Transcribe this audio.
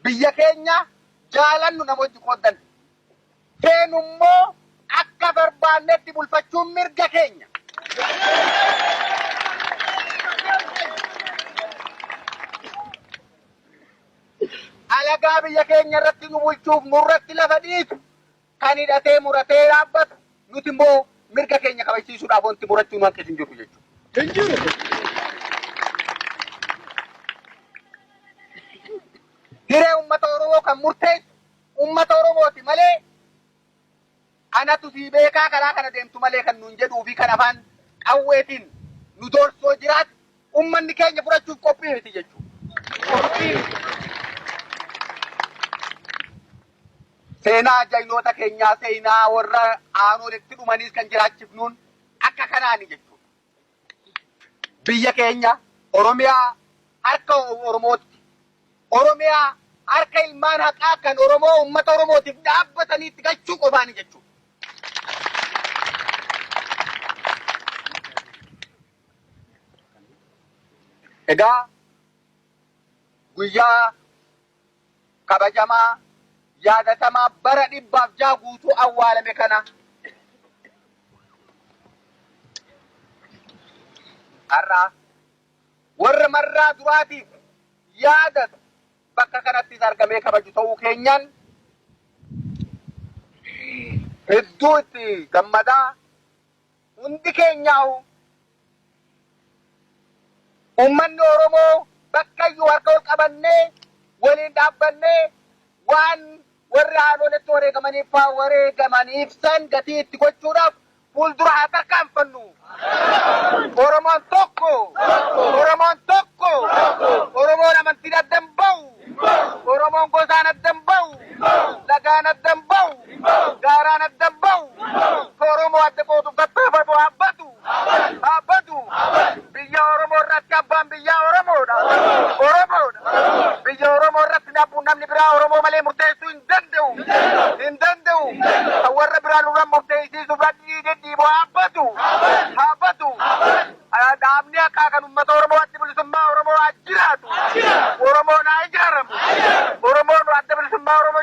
biyya keenya jaalannu namoonni qoodan. Feenummoo akka barbaannetti bulfachuun mirga keenya. Alagaa biyya keenya irratti nu bulchuuf nurratti lafa dhiitu kan hidhatee muratee dhaabbatu nuti immoo mirga keenya kabachiisuudhaaf wanti murachuu nu hanqis hin jiru jechuudha. Hiree uummata Oromoo kan murteessu uummata Oromooti malee anatu sii beekaa karaa kana deemtu malee kan nuun jedhuu fi kan afaan qawweetiin nu doorsoo jiraatu uummanni keenya fudhachuuf qophii miti jechuudha. Seenaa ajaa'iloota keenyaa seenaa warra aanoolitti dhumaniis kan jiraachifnuun akka kanaani jechuudha. Biyya keenya Oromiyaa harka Oromootti. Oromiyaa harka ilmaan haqaa kan Oromoo uummata Oromootiif dhaabbataniitti galchuu qofaani jechuudha. Egaa guyyaa kabajamaa yaadatamaa bara 100 guutuu awwaalame kana har'a warra marraa duraatiif yaadatu bakka kanattis argamee kabaju ta'uu keenyaan hedduu itti gammadaa hundi keenyaa'u uummanni Oromoo bakka iyyuu harka ol qabannee waliin dhaabbannee waan warri aanoletti wareegamaniif san gatii itti gochuudhaaf fuuldura haa tarkaanfannu. Oromoon tokko. Oromoon tokko. Oromoon amantiin adda hin bahu. Oromoon gosaan adda hin bahu. Lagaan adda hin bahu. Gaaraan adda hin bahu. Oromoo adda qootuuf gattaafa haabbatu. Haabbatu. Biyya Oromoo irratti abbaan biyyaa Oromoodha. Oromoodha. Biyya Oromoo irratti namni biraa Oromoo malee murteessuu hin danda'u. Hin danda'u. Kan warra biraan irraa murteessisuuf dhadhiiboo haabbatu. Haabbatu. Dhaabni akka kan uummata Oromoo adda bilisummaa Oromoo haa jiraatu. Oromoon haa ijaaramu. Oromoon adda bilisummaa Oromoo